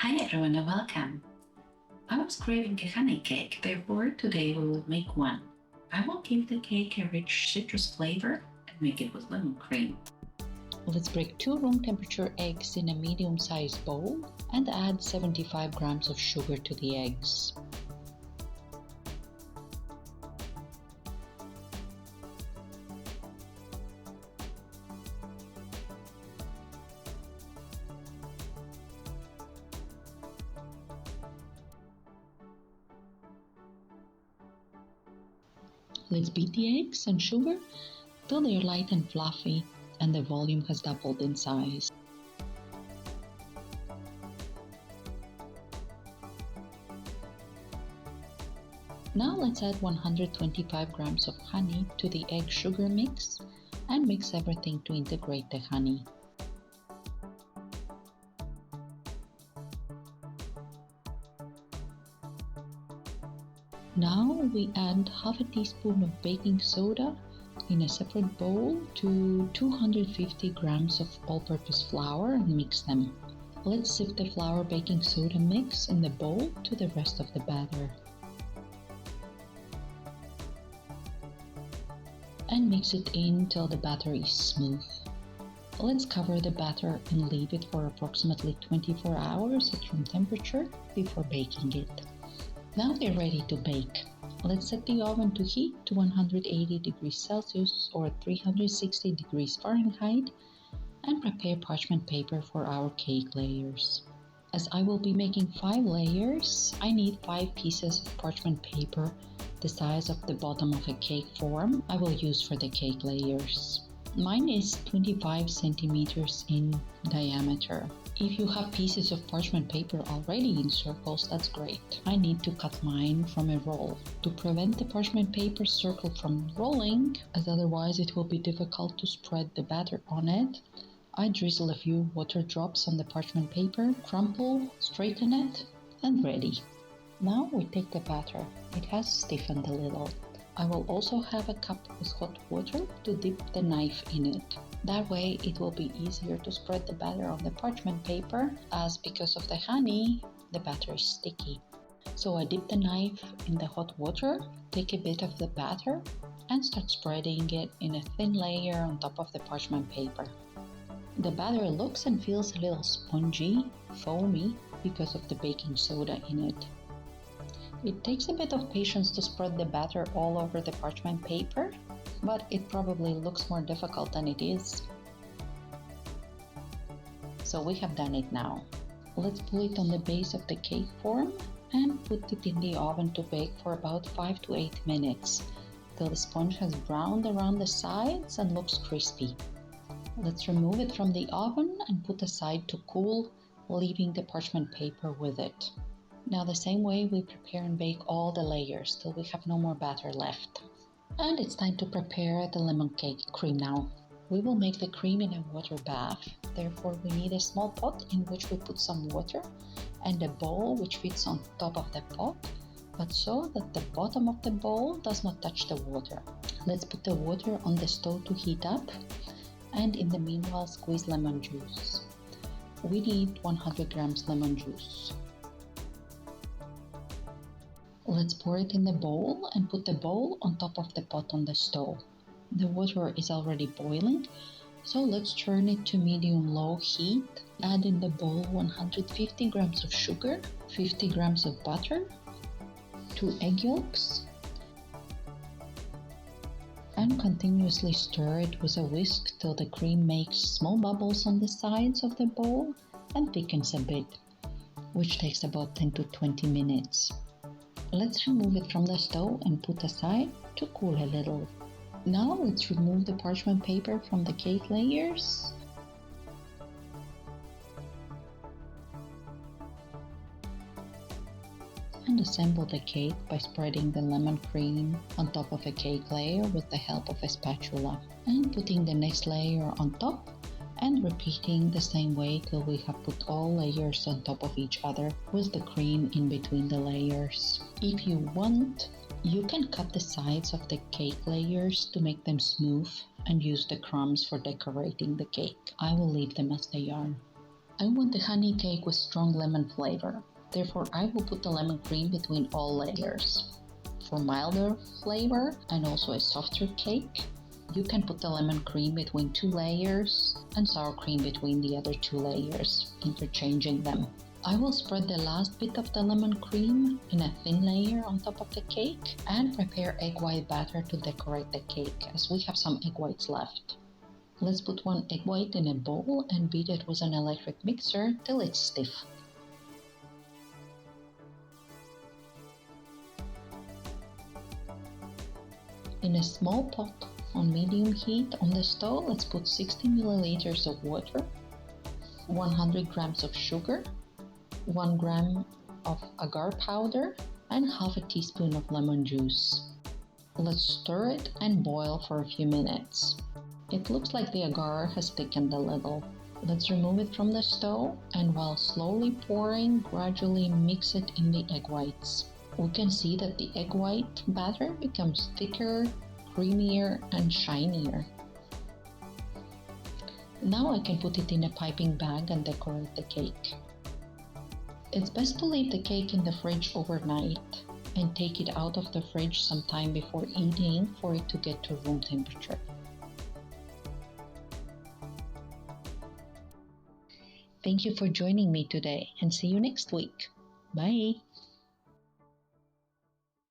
Hi everyone and welcome. I was craving a honey cake, therefore today we will make one. I will give the cake a rich citrus flavor and make it with lemon cream. Let's break 2 room temperature eggs in a medium-sized bowl and add 75 grams of sugar to the eggs. Let's beat the eggs and sugar till they are light and fluffy and the volume has doubled in size. Now let's add 125 grams of honey to the egg sugar mix and mix everything to integrate the honey. Now we add half a teaspoon of baking soda in a separate bowl to 250 grams of all-purpose flour and mix them. Let's sift the flour baking soda mix in the bowl to the rest of the batter. And mix it in till the batter is smooth. Let's cover the batter and leave it for approximately 24 hours at room temperature before baking it. Now we're ready to bake. Let's set the oven to heat to 180 degrees Celsius or 360 degrees Fahrenheit and prepare parchment paper for our cake layers. As I will be making 5 layers, I need 5 pieces of parchment paper the size of the bottom of a cake form I will use for the cake layers. Mine is 25 centimeters in diameter. If you have pieces of parchment paper already in circles, that's great. I need to cut mine from a roll. To prevent the parchment paper circle from rolling, as otherwise it will be difficult to spread the batter on it, I drizzle a few water drops on the parchment paper, crumple, straighten it, and ready. Now we take the batter. It has stiffened a little. I will also have a cup with hot water to dip the knife in it. That way it will be easier to spread the batter on the parchment paper, as because of the honey, the batter is sticky. So I dip the knife in the hot water, take a bit of the batter, and start spreading it in a thin layer on top of the parchment paper. The batter looks and feels a little spongy, foamy, because of the baking soda in it. It takes a bit of patience to spread the batter all over the parchment paper, but it probably looks more difficult than it is. So we have done it now. Let's put it on the base of the cake form and put it in the oven to bake for about 5 to 8 minutes, till the sponge has browned around the sides and looks crispy. Let's remove it from the oven and put aside to cool, leaving the parchment paper with it. Now the same way we prepare and bake all the layers till we have no more batter left. And it's time to prepare the lemon cake cream now. We will make the cream in a water bath. Therefore we need a small pot in which we put some water and a bowl which fits on top of the pot, but so that the bottom of the bowl does not touch the water. Let's put the water on the stove to heat up and in the meanwhile squeeze lemon juice. We need 100 grams lemon juice. Let's pour it in the bowl and put the bowl on top of the pot on the stove. The water is already boiling, so let's turn it to medium-low heat. Add in the bowl 150 grams of sugar, 50 grams of butter, 2 egg yolks, and continuously stir it with a whisk till the cream makes small bubbles on the sides of the bowl and thickens a bit, which takes about 10 to 20 minutes. Let's remove it from the stove and put aside to cool a little. Now let's remove the parchment paper from the cake layers. And assemble the cake by spreading the lemon cream on top of a cake layer with the help of a spatula. And putting the next layer on top and repeating the same way till we have put all layers on top of each other with the cream in between the layers. If you want, you can cut the sides of the cake layers to make them smooth and use the crumbs for decorating the cake. I will leave them as they are. I want the honey cake with strong lemon flavor. Therefore, I will put the lemon cream between all layers. For milder flavor and also a softer cake, you can put the lemon cream between 2 layers and sour cream between the other 2 layers, interchanging them. I will spread the last bit of the lemon cream in a thin layer on top of the cake and prepare egg white batter to decorate the cake, as we have some egg whites left. Let's put 1 egg white in a bowl and beat it with an electric mixer till it's stiff. In a small pot on medium heat on the stove, let's put 60 milliliters of water, 100 grams of sugar, 1 gram of agar powder, and half a teaspoon of lemon juice. Let's stir it and boil for a few minutes. It looks like the agar has thickened a little. Let's remove it from the stove and while slowly pouring, gradually mix it in the egg whites. We can see that the egg white batter becomes thicker, creamier, and shinier. Now I can put it in a piping bag and decorate the cake. It's best to leave the cake in the fridge overnight and take it out of the fridge sometime before eating for it to get to room temperature. Thank you for joining me today and see you next week. Bye!